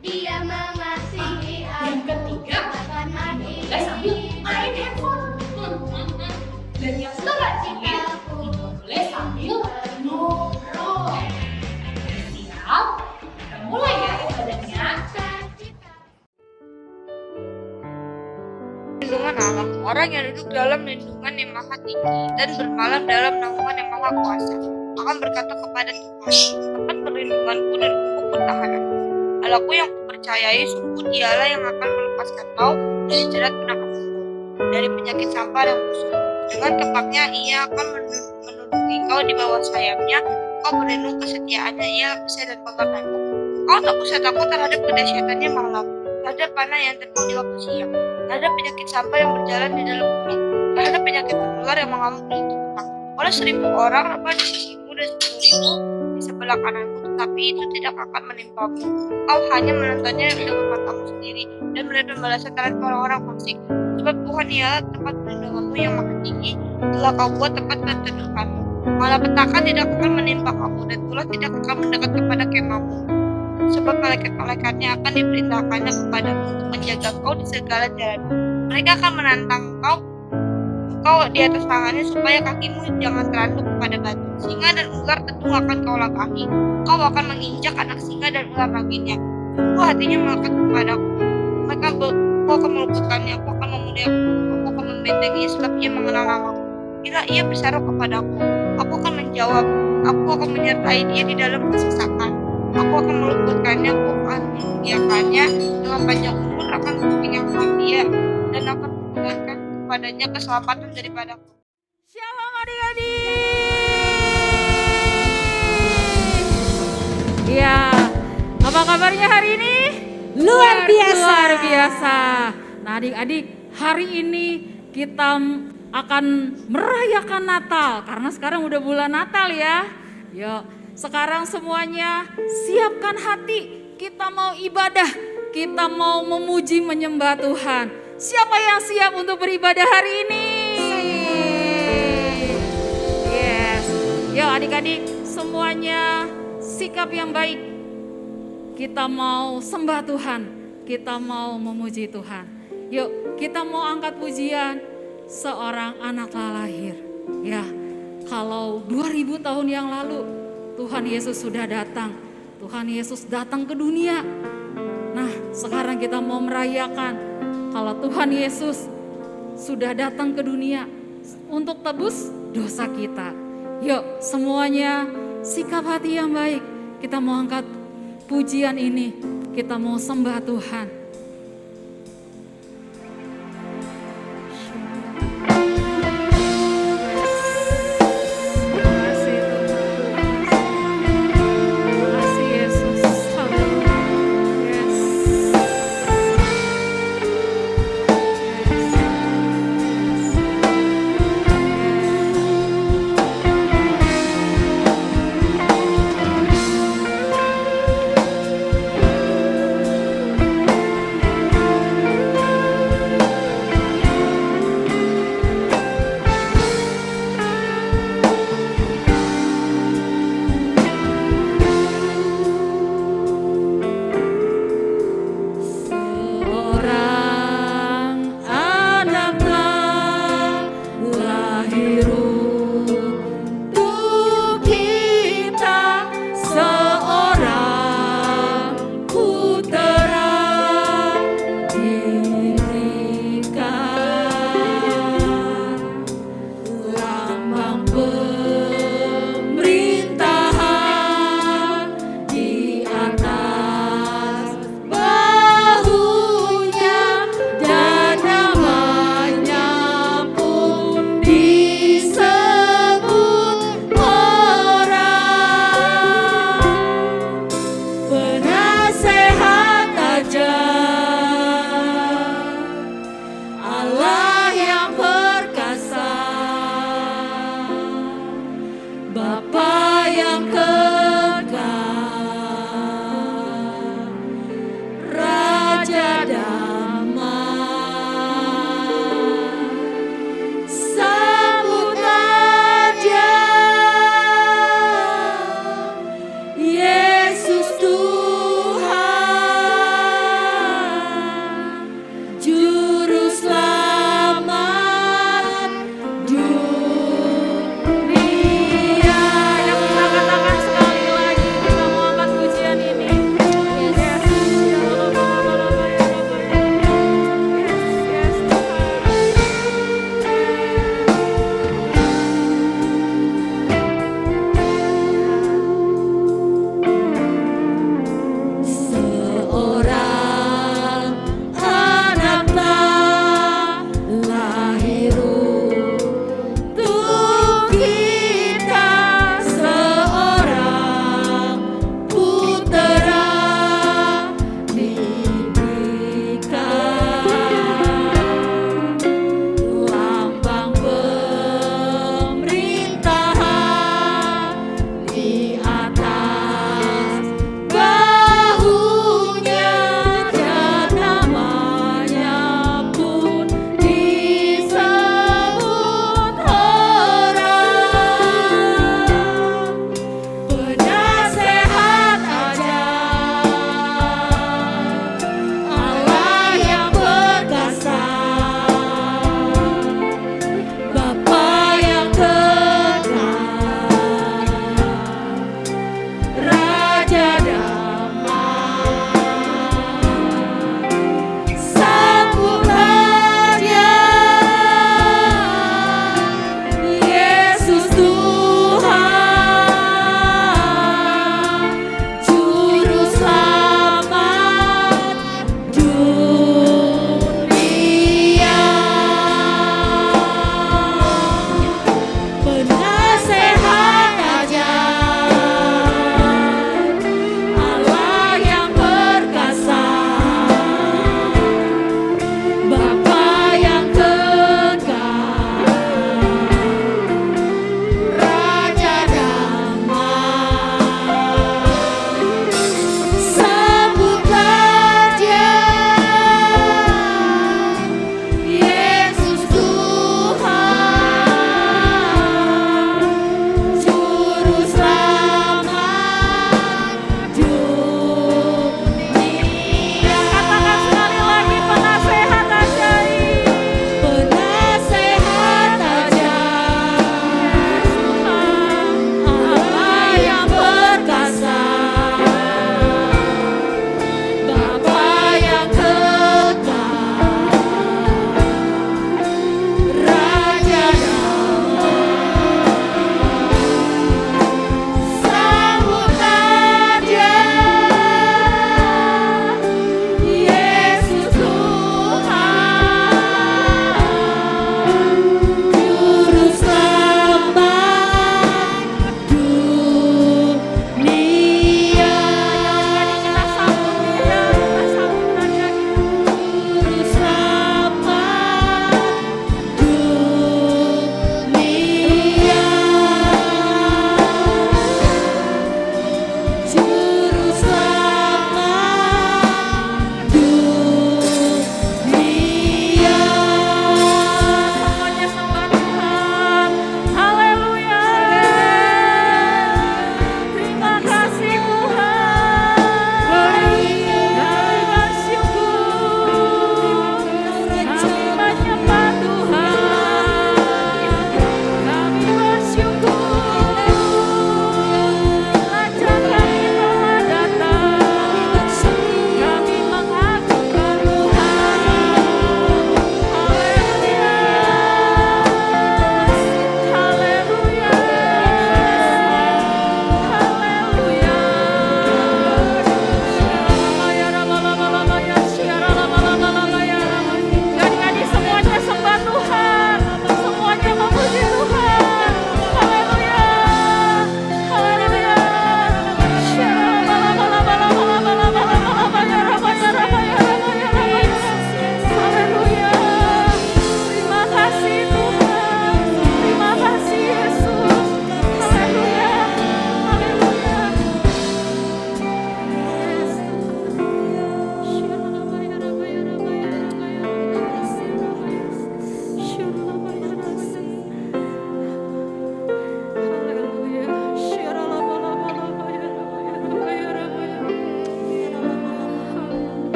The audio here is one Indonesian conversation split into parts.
Dia mengasihi Yang ketiga, boleh sambil main handphone. Dan yang terakhir, tidak boleh sambil ngobrol. Siap? Kita mulai ya ibadahnya. Lindungan Allah, orang yang duduk dalam lindungan yang maha tinggi dan bermalam dalam naungan yang maha kuasa akan berkata kepada Tuhan, tepat perlindunganku dan pokok pertahananku. Allahku yang kupercayai, sungguh dialah yang akan melepaskan kau dari jerat penangkapan dari penyakit sampar yang busuk. Dengan kepaknya ia akan menundukkan kau di bawah sayapnya, kau berlindung kesetiaannya, ia perisai dan penggertaanmu. Kau tak usah takut terhadap kedahsyatannya malam, terhadap panah yang terbang di waktu siang, terhadap penyakit sampar yang berjalan di dalam gunung, terhadap penyakit menular yang mengamuk di petang. Oleh 1.000 orang apa di sisimu dan 10.000 di sebelah kananmu, tetapi itu tidak akan menimpamu. Kau hanya menontonnya dengan matamu sendiri dan melihat pembalasan terhadap orang-orang fasik. Sebab Tuhan ialah tempat perlindunganmu yang maha tinggi, telah kau buat tempat keteduhanmu. Malapetaka tidak akan menimpa kamu dan ular tidak akan mendekat kepada kemahmu. Sebab malaikat-malaikatnya akan diperintahkannya kepadamu untuk menjaga kau di segala jalan. Mereka akan menantang kau di atas tangannya supaya kakimu jangan teranduk kepada batu. Singa dan ular tentu akan kau langkahi. Kau akan menginjak anak singa dan ular lainnya. Sungguh hatinya melekat kepadaku. Aku akan meluputkannya, aku akan memuliakannya, aku akan membentenginya sebab ia mengenal namaku. Bila ia berseru kepadaku, aku akan menjawab. Aku akan menyertai dia di dalam kesesakan. Aku akan meluputkannya, aku akan memuliakannya, dengan panjang umur akan mengenyangkan dia, dan akan memberikan kepadanya keselamatan daripadaku. Shalom adik-adik. Ya, apa kabarnya hari ini? Luar biasa. Nah adik-adik, hari ini kita akan merayakan Natal, karena sekarang udah bulan Natal ya. Yuk, sekarang semuanya siapkan hati, kita mau ibadah, kita mau memuji menyembah Tuhan. Siapa yang siap untuk beribadah hari ini? Yes. Yuk adik-adik, semuanya sikap yang baik. Kita mau sembah Tuhan, kita mau memuji Tuhan. Yuk, kita mau angkat pujian seorang anak telah lahir. Ya, kalau 2000 tahun yang lalu Tuhan Yesus sudah datang. Tuhan Yesus datang ke dunia. Nah, sekarang kita mau merayakan kalau Tuhan Yesus sudah datang ke dunia untuk tebus dosa kita. Yuk, semuanya sikap hati yang baik. Kita mau angkat pujian ini, kita mau sembah Tuhan.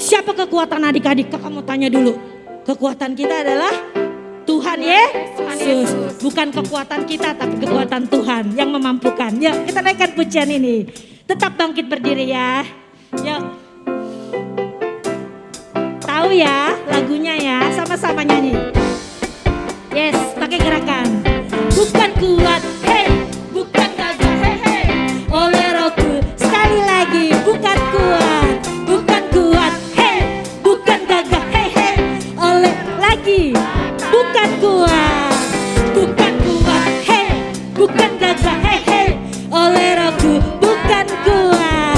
Siapa kekuatan adik-adik? Kakak mau tanya dulu. Kekuatan kita adalah Tuhan Yesus. Bukan kekuatan kita tapi kekuatan Tuhan yang memampukan. Yuk kita naikkan pujian ini. Tetap bangkit berdiri ya. Yuk. Tahu ya lagunya ya, sama-sama nyanyi. Yes, pakai gerakan. Bukan kuat, hey, bukan gagah, hey, hey. Oleh Rohku, sekali lagi. Bukan kuat, hey, bukan gagah, hey, hey. Oleh lagi. Bukan kuat, hey, bukan gagah, hey, hey. Oleh Rohku, bukan kuat,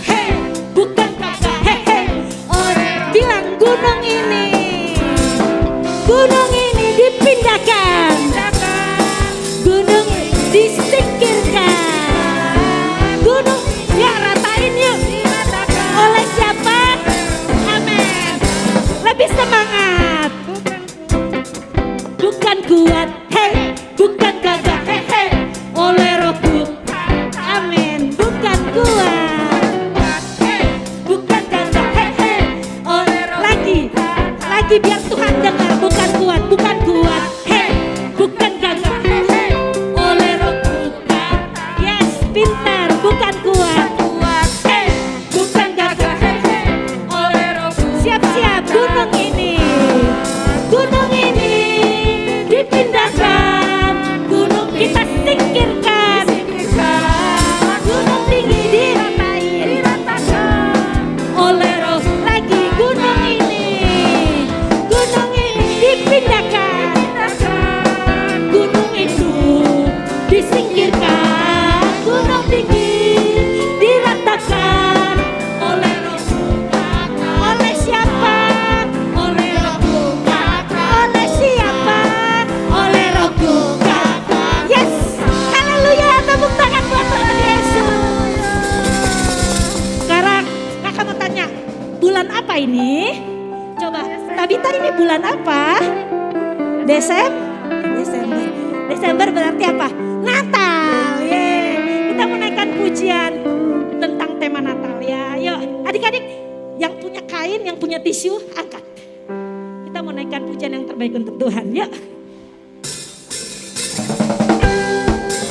hey, bukan gagah, hey, hey. Bilang gunung ini dipindahkan, gunung disingkirkan, gunung ya ratain yuk. Oleh siapa? Amin. Lebih semangat. Bukan kuat, hey, bukan gagah, hey, hey. Oleh Rohku, amin. Bukan kuat, hey, bukan gagah, hey, hey. Oleh lagi biar Tuhan dengar. Bukan kuat, hey, bukan gagah, hey, hey. Oleh Rohku, yes, pintar. Bukan kuat, hey, bukan gagah, hey, hey. Oleh Rohku, siap-siap. Gunung ini dipindahkan, gunung kita singkirkan, gunung tinggi diratakan oleh Roh. Lagi gunung ini dipindahkan, gunung itu disingkirkan, gunung tinggi diratakan oleh Roh. Oleh siapa? Oleh Rohku, oleh siapa? Oleh Rohku. Yes, haleluya, tepuk tangan buat Tuhan Yesus. Sekarang kakak mau tanya, bulan apa ini? Coba, Tabita ini bulan apa? Desember berarti apa? Natal. Yeay. Kita menaikkan pujian tentang tema Natal ya. Yuk, adik-adik yang punya kain, yang punya tisu, angkat. Kita mau naikkan pujian yang terbaik untuk Tuhan. Yuk.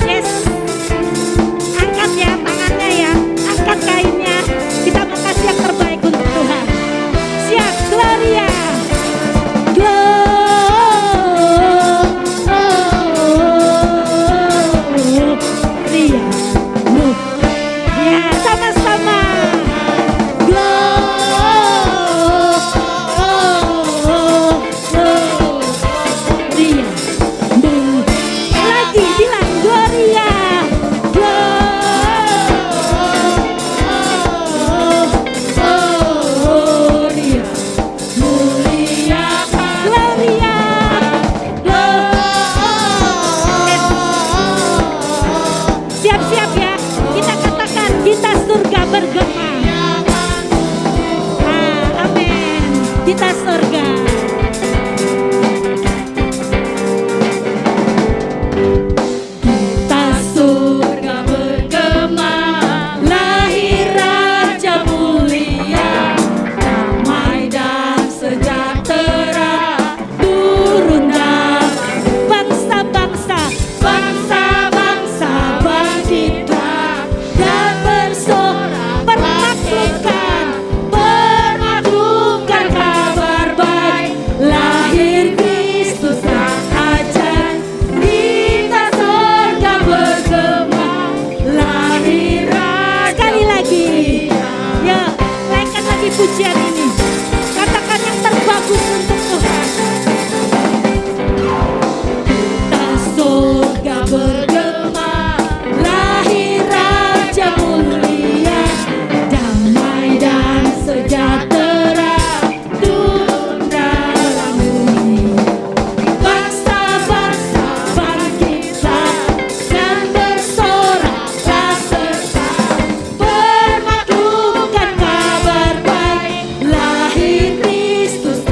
Yes. Angkat ya tangannya ya. Angkat kainnya. Kita mau kasih yang terbaik untuk Tuhan. Siap, Gloria. Gloria. Ya, sama-sama. Gloria. Lagi bilang Gloria. Gloria. Gloria. Siap-siap ya. Kita katakan kita surga bergema. Amin. Kita surga. Kita surga bergema, lahir Raja mulia, damai dan sejahtera turun dalam bangsa-bangsa bangkitlah dan bersorak, permaklumkan kabar baik, lahir Kristus Raja. Kita surga bergema, lahir Raja. Sekali lagi, ya, naikkan lagi pujian ini. Katakan yang terbagus untuk Tuhan. Kita surga bergema, lahir Raja mulia, damai dan sejahtera turun dalam bumi. Bangsa-bangsa bangkitlah dan bersoraklah serta permaklumkan kabar baik, lahir Kristus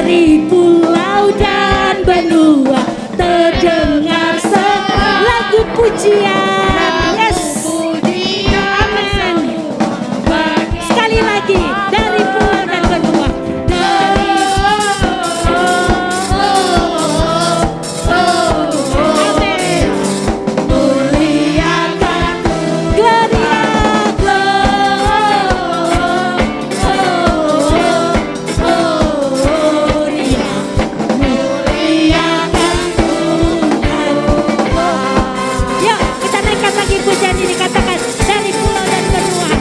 Dari pulau dan benua terdengar lagu pujian. Yes. Amin. Sekali lagi dari pulau dan benua. Amin. Muliakan Gloria, Gloria. Muliakan Tuhan. Yuk kita naikkan lagi pujian ini, katakan dari pulau dan benua.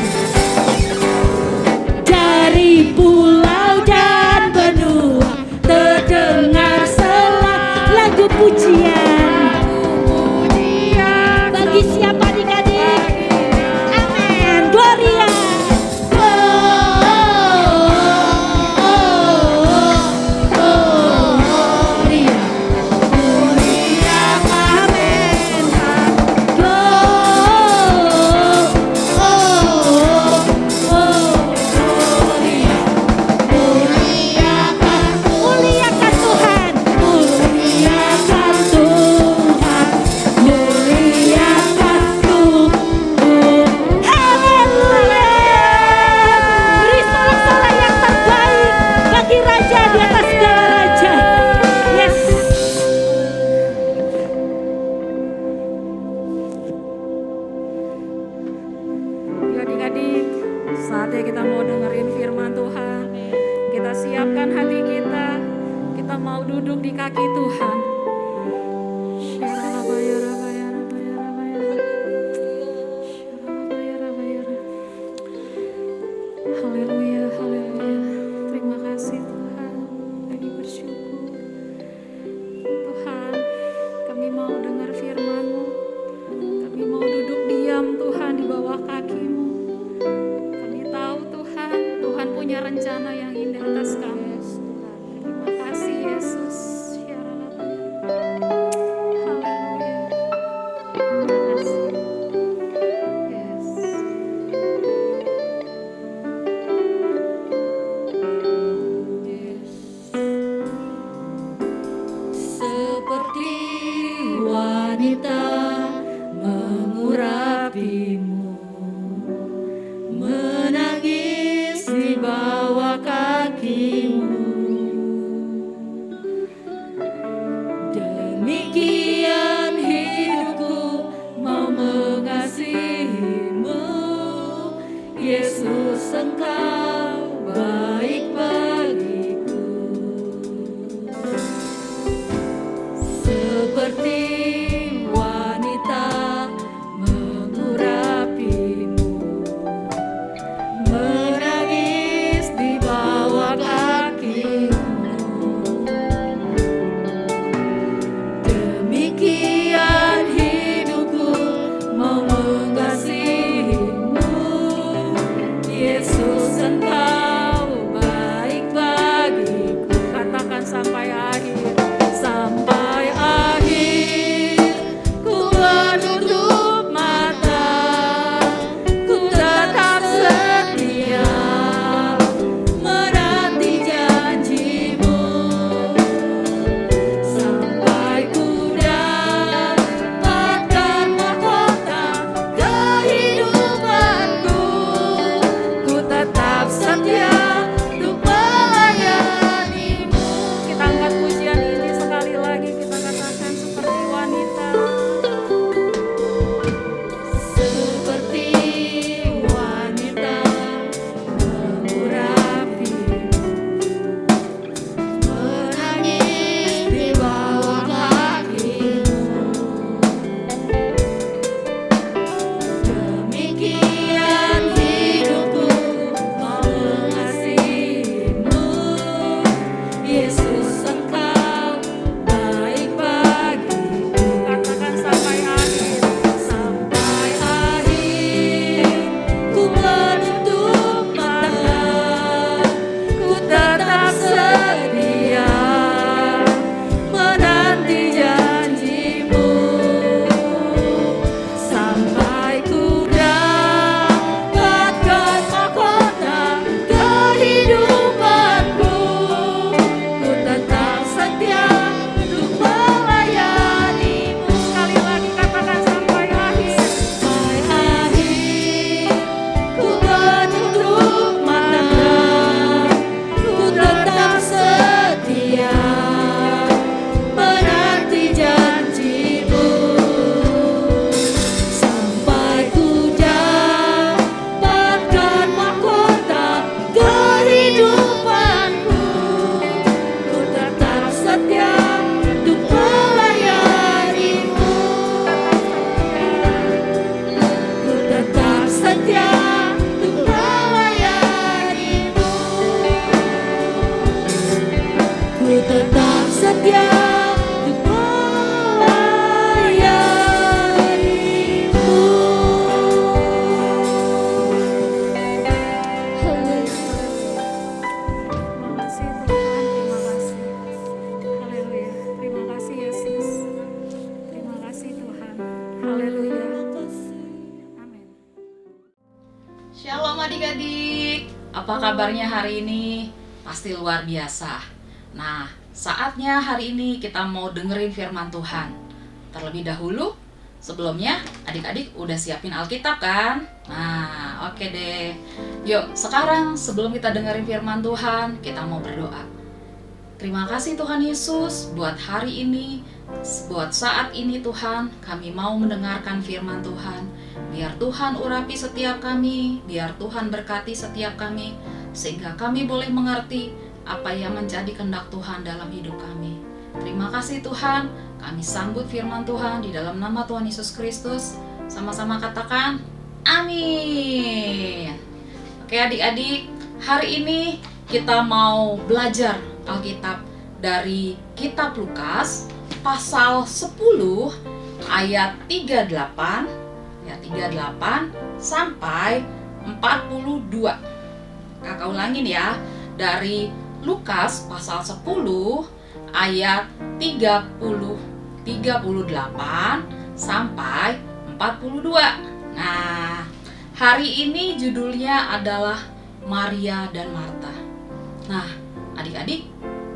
Dari pulau dan benua terdengar lagu pujian. Bagi siapa adik-adik? Amin. Gloria. Gloria. Gloria. Amin. Gloria. Muliakan Tuhan. Muliakan Tuhan. Muliakan Tuhan. Haleluya. Beri sorak-sorai yang terbaik bagi Raja di atas segala raja. Yes. Ya adik-adik, saatnya kita mau dengerin firman Tuhan. Kita siapkan hati kita. Kita mau duduk di kaki Tuhan. Haleluya, haleluya. Terima kasih Tuhan. Kami bersyukur. Tuhan, kami mau dengar firman-Mu. Kami mau duduk diam Tuhan di bawah kaki-Mu. Kami tahu Tuhan, Tuhan punya rencana yang indah atas kami. Terima kasih Yesus. Haleluya. Terima kasih. Yes. Yes. Seperti wanita mengurapimu, menangis di bawah kakimu. Demikian hidupku mau mengasihimu, Yesus Engkau baik bagiku. Seperti wanita mengurapimu, menangis di bawah kaki tetap setia untuk melayanimu. Terima kasih Tuhan, terima kasih. Haleluya. Terima kasih Yesus. Terima kasih Tuhan. Haleluya. Amin. Shalom adik-adik, apa kabarnya hari ini? Pasti luar biasa. Nah, saatnya hari ini kita mau dengerin firman Tuhan. Terlebih dahulu, sebelumnya adik-adik udah siapin Alkitab kan? Nah, oke deh. Yuk, sekarang sebelum kita dengerin firman Tuhan, kita mau berdoa. Terima kasih Tuhan Yesus buat hari ini, buat saat ini Tuhan, kami mau mendengarkan firman Tuhan. Biar Tuhan urapi setiap kami, biar Tuhan berkati setiap kami, sehingga kami boleh mengerti apa yang menjadi kehendak Tuhan dalam hidup kami. Terima kasih Tuhan, kami sambut firman Tuhan di dalam nama Tuhan Yesus Kristus. Sama-sama katakan, amin. Oke adik-adik, hari ini kita mau belajar Alkitab dari kitab Lukas pasal 10 ayat 38 sampai 42. Kakak ulangin ya, dari Lukas pasal 10 ayat 38 sampai 42. Nah, hari ini judulnya adalah Maria dan Marta. Nah, adik-adik,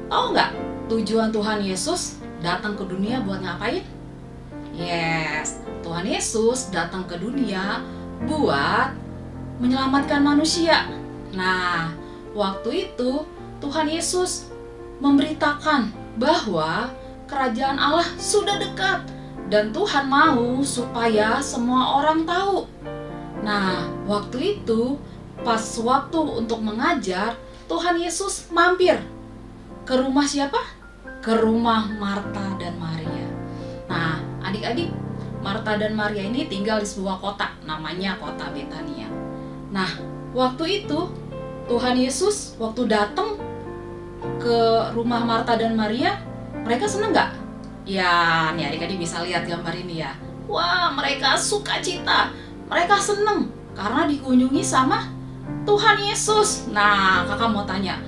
tahu nggak tujuan Tuhan Yesus datang ke dunia buat ngapain? Yes, Tuhan Yesus datang ke dunia buat menyelamatkan manusia. Nah, waktu itu Tuhan Yesus memberitakan bahwa kerajaan Allah sudah dekat dan Tuhan mau supaya semua orang tahu. Nah, waktu itu pas waktu untuk mengajar, Tuhan Yesus mampir ke rumah siapa? Ke rumah Marta dan Maria. Nah, adik-adik, Marta dan Maria ini tinggal di sebuah kota, namanya kota Betania. Nah, waktu itu Tuhan Yesus waktu datang ke rumah Marta dan Maria, mereka seneng gak? Ya, nih adik-adik bisa lihat gambar ini ya. Wah, mereka sukacita, mereka seneng karena dikunjungi sama Tuhan Yesus. Nah, kakak mau tanya,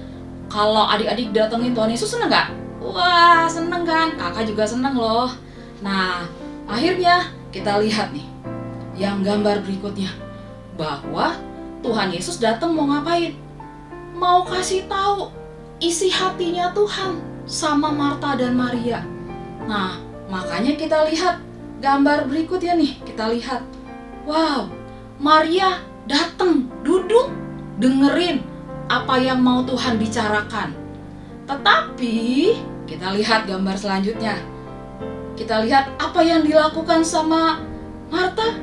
kalau adik-adik datengin Tuhan Yesus seneng gak? Wah, seneng kan? Kakak juga seneng loh. Nah, akhirnya kita lihat nih yang gambar berikutnya, bahwa Tuhan Yesus datang mau ngapain? Mau kasih tahu isi hatinya Tuhan sama Marta dan Maria. Nah, makanya kita lihat gambar berikutnya nih. Kita lihat, wow, Maria datang, duduk, dengerin apa yang mau Tuhan bicarakan. Tetapi kita lihat gambar selanjutnya. Kita lihat apa yang dilakukan sama Marta.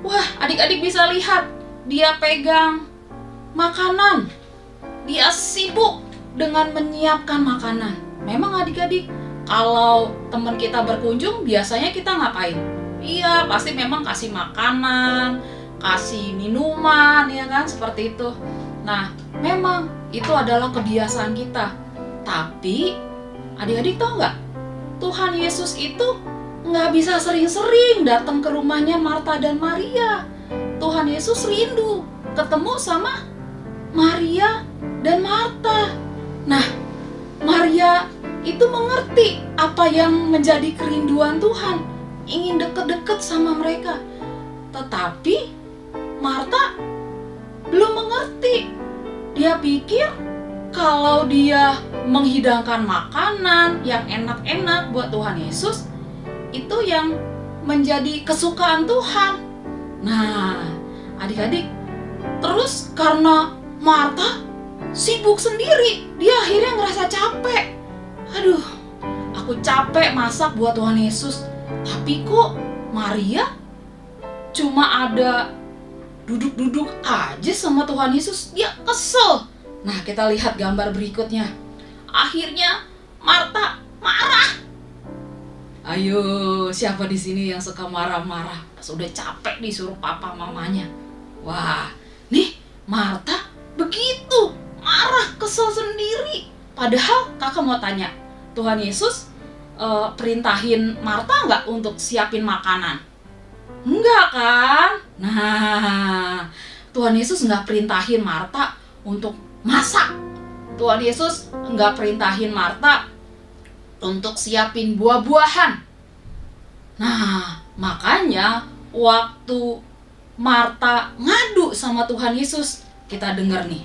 Wah, adik-adik bisa lihat, dia pegang makanan. Dia sibuk dengan menyiapkan makanan. Memang adik-adik, kalau teman kita berkunjung, biasanya kita ngapain? Iya, pasti memang kasih makanan, kasih minuman, ya kan, seperti itu. Nah, memang itu adalah kebiasaan kita. Tapi, adik-adik tahu nggak? Tuhan Yesus itu nggak bisa sering-sering datang ke rumahnya Marta dan Maria. Tuhan Yesus rindu ketemu sama Maria dan Marta. Nah, Maria itu mengerti apa yang menjadi kerinduan Tuhan, ingin deket-deket sama mereka. Tetapi Marta belum mengerti. Dia pikir kalau dia menghidangkan makanan yang enak-enak buat Tuhan Yesus, itu yang menjadi kesukaan Tuhan. Nah, adik-adik, terus karena Marta sibuk sendiri, dia akhirnya ngerasa capek. Aduh, aku capek masak buat Tuhan Yesus, tapi kok Maria cuma ada duduk-duduk aja sama Tuhan Yesus, dia kesel. Nah, kita lihat gambar berikutnya. Akhirnya Marta marah. Ayo, siapa di sini yang suka marah-marah? Sudah capek disuruh papa mamanya. Wah, nih Marta begitu marah, kesel sendiri. Padahal kakak mau tanya, Tuhan Yesus perintahin Marta nggak untuk siapin makanan? Enggak kan? Nah, Tuhan Yesus nggak perintahin Marta untuk masak. Tuhan Yesus nggak perintahin Marta untuk siapin buah-buahan. Nah, makanya waktu Marta ngadu sama Tuhan Yesus, kita dengar nih.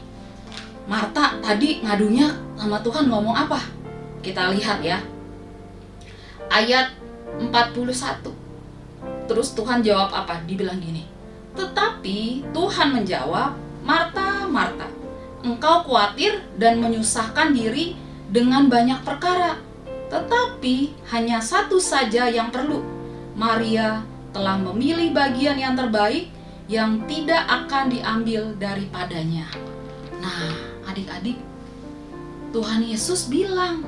Marta tadi ngadunya sama Tuhan ngomong apa? Kita lihat ya. Ayat 41. Terus Tuhan jawab apa? Dibilang gini. Tetapi Tuhan menjawab, Marta, Marta, engkau khawatir dan menyusahkan diri dengan banyak perkara. Tetapi hanya satu saja yang perlu. Maria telah memilih bagian yang terbaik yang tidak akan diambil daripadanya. Nah, adik-adik, Tuhan Yesus bilang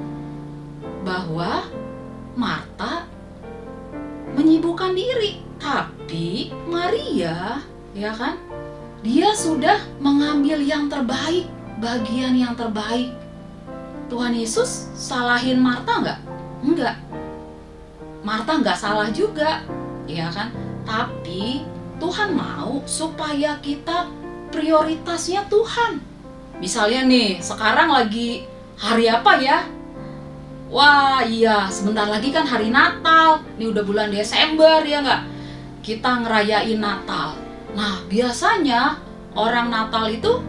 bahwa Marta menyibukkan diri, tapi Maria, ya kan, dia sudah mengambil yang terbaik, bagian yang terbaik. Tuhan Yesus salahin Marta nggak? Enggak. Marta nggak salah juga, ya kan? Tapi Tuhan mau supaya kita prioritasnya Tuhan. Misalnya nih, sekarang lagi hari apa ya? Wah iya, sebentar lagi kan hari Natal. Ini udah bulan Desember ya nggak? Kita ngerayain Natal. Nah biasanya orang Natal itu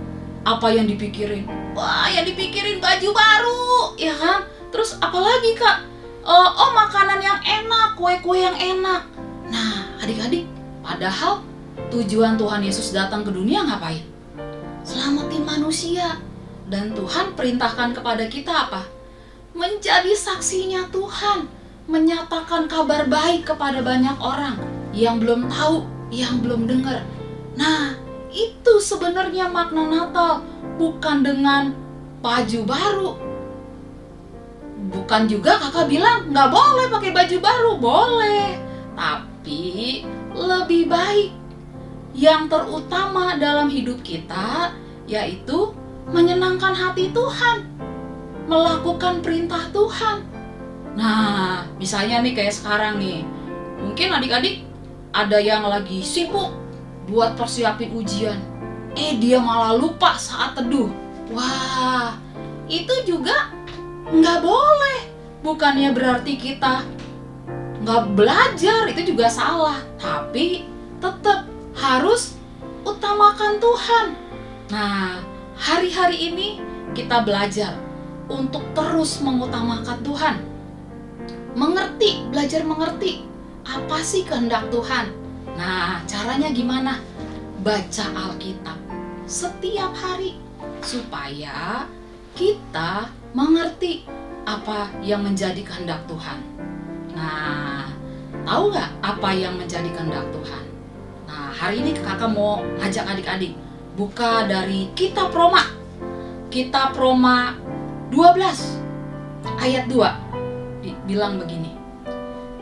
apa yang dipikirin? Wah yang dipikirin baju baru, ya kan? Terus apalagi kak? Oh makanan yang enak, kue-kue yang enak. Nah adik-adik, padahal tujuan Tuhan Yesus datang ke dunia ngapain? Selamatin manusia. Dan Tuhan perintahkan kepada kita apa? Menjadi saksinya Tuhan, menyatakan kabar baik kepada banyak orang yang belum tahu, yang belum dengar. Nah, itu sebenarnya makna Natal, bukan dengan baju baru. Bukan juga kakak bilang nggak boleh pakai baju baru, boleh. Tapi lebih baik yang terutama dalam hidup kita yaitu menyenangkan hati Tuhan, melakukan perintah Tuhan. Nah, misalnya nih kayak sekarang nih, mungkin adik-adik ada yang lagi sibuk buat persiapin ujian. Dia malah lupa saat teduh. Wah, itu juga nggak boleh. Bukannya berarti kita nggak belajar, itu juga salah. Tapi tetap harus utamakan Tuhan. Nah, hari-hari ini kita belajar untuk terus mengutamakan Tuhan. Belajar mengerti apa sih kehendak Tuhan. Nah, caranya gimana? Baca Alkitab setiap hari supaya kita mengerti apa yang menjadi kehendak Tuhan. Nah, tahu nggak apa yang menjadi kehendak Tuhan? Nah, hari ini kakak mau ngajak adik-adik buka dari Kitab Roma. Kitab Roma 12 ayat 2 bilang begini.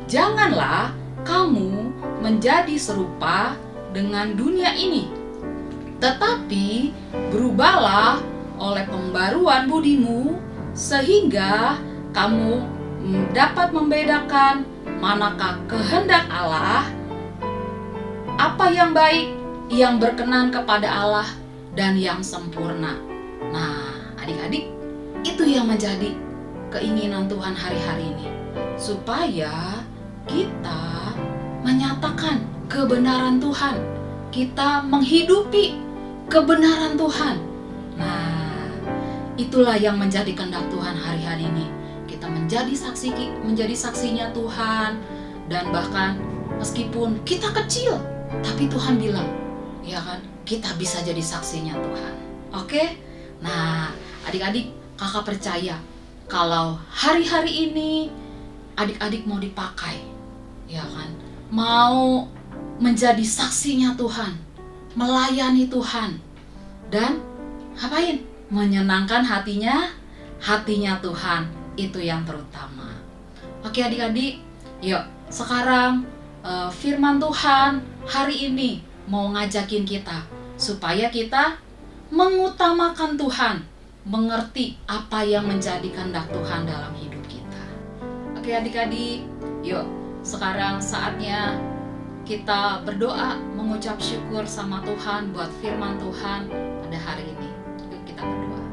Janganlah kamu menjadi serupa dengan dunia ini, tetapi berubahlah oleh pembaruan budimu sehingga kamu dapat membedakan manakah kehendak Allah, apa yang baik, yang berkenan kepada Allah, dan yang sempurna. Nah, adik-adik, itu yang menjadi keinginan Tuhan hari-hari ini, supaya kita menyatakan kebenaran Tuhan, kita menghidupi kebenaran Tuhan. Nah, itulah yang menjadi kehendak Tuhan hari-hari ini. Kita menjadi saksinya Tuhan, dan bahkan meskipun kita kecil, tapi Tuhan bilang, ya kan, kita bisa jadi saksinya Tuhan. Oke? Nah, adik-adik, kakak percaya kalau hari-hari ini adik-adik mau dipakai, ya kan, mau menjadi saksinya Tuhan, melayani Tuhan, dan ngapain? Menyenangkan hatinya Tuhan, itu yang terutama. Oke adik-adik, yuk sekarang firman Tuhan hari ini mau ngajakin kita supaya kita mengutamakan Tuhan, mengerti apa yang menjadi kehendak Tuhan dalam hidup kita. Oke adik-adik, yuk sekarang saatnya kita berdoa mengucap syukur sama Tuhan buat firman Tuhan pada hari ini. Yuk kita berdoa.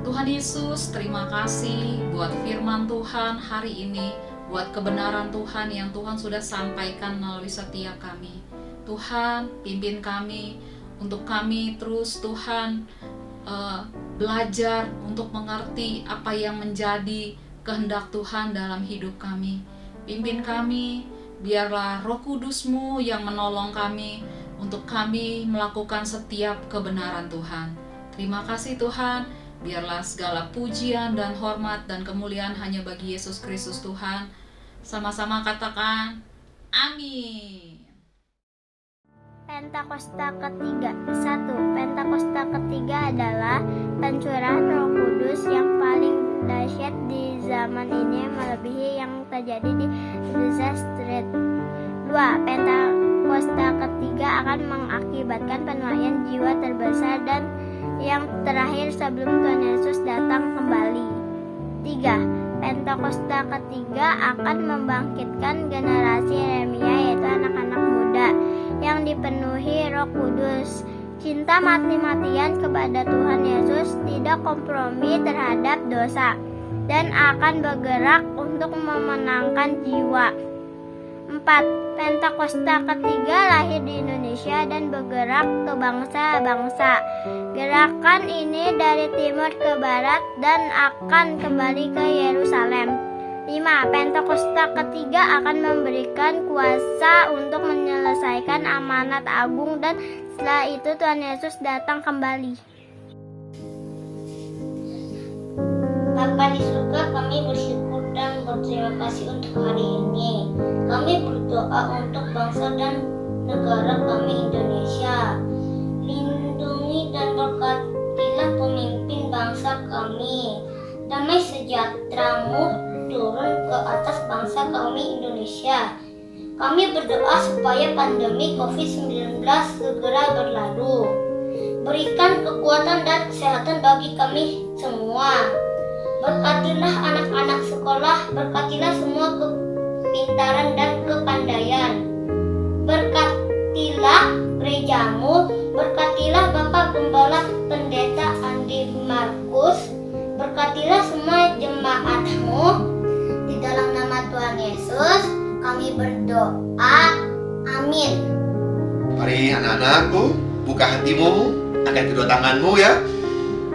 Tuhan Yesus, terima kasih buat firman Tuhan hari ini, buat kebenaran Tuhan yang Tuhan sudah sampaikan melalui setiap kami. Tuhan, pimpin kami untuk kami terus Tuhan belajar untuk mengerti apa yang menjadi kehendak Tuhan dalam hidup kami. Pimpin kami, biarlah Roh Kudus-Mu yang menolong kami untuk kami melakukan setiap kebenaran Tuhan. Terima kasih Tuhan, biarlah segala pujian dan hormat dan kemuliaan hanya bagi Yesus Kristus Tuhan. Sama-sama katakan, amin. Pentakosta ketiga. 1. Pentakosta ketiga adalah pencurahan Roh Kudus yang paling dahsyat di zaman ini, melebihi yang terjadi di Azusa Street. 2. Pentakosta ketiga akan mengakibatkan penuaian jiwa terbesar dan yang terakhir sebelum Tuhan Yesus datang kembali. 3. Pentakosta ketiga akan membangkitkan generasi Yeremia, yaitu anak-anak muda yang dipenuhi Roh Kudus, cinta mati-matian kepada Tuhan Yesus, tidak kompromi terhadap dosa, dan akan bergerak untuk memenangkan jiwa. 4. Pentakosta ketiga lahir di Indonesia dan bergerak ke bangsa-bangsa. Gerakan ini dari timur ke barat dan akan kembali ke Yerusalem. 5. Pentakosta ketiga akan memberikan kuasa untuk menyelesaikan amanat agung dan setelah itu Tuhan Yesus datang kembali. Bapa di surga, kami bersyukur dan berterima kasih untuk hari ini. Kami berdoa untuk bangsa dan negara kami Indonesia. Lindungi dan berkatilah pemimpin bangsa kami. Damai sejahtera-Mu turun ke atas bangsa kami Indonesia. Kami berdoa supaya pandemi COVID-19 segera berlalu. Berikan kekuatan dan kesehatan bagi kami semua. Berkatilah anak-anak sekolah, berkatilah semua kepintaran dan kepandaian. Berkatilah gereja-Mu, berkatilah Bapak Gembala Pendeta Andi Markus, berkatilah semua jemaat-Mu. Di dalam nama Tuhan Yesus kami berdoa, amin. Mari anak-anakku, buka hatimu, angkat kedua tanganmu ya.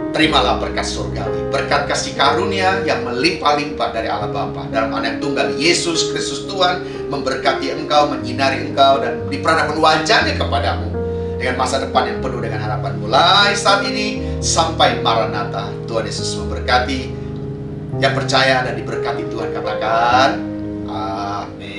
Terimalah berkat surgawi, berkat kasih karunia yang melimpah-limpah dari Allah Bapa dalam Anak Tunggal Yesus Kristus Tuhan, memberkati engkau, menyinari engkau, dan diperanakan wajahnya kepadamu dengan masa depan yang penuh dengan harapan mulai saat ini sampai Maranatha. Tuhan Yesus memberkati. Yang percaya dan diberkati Tuhan katakan amin.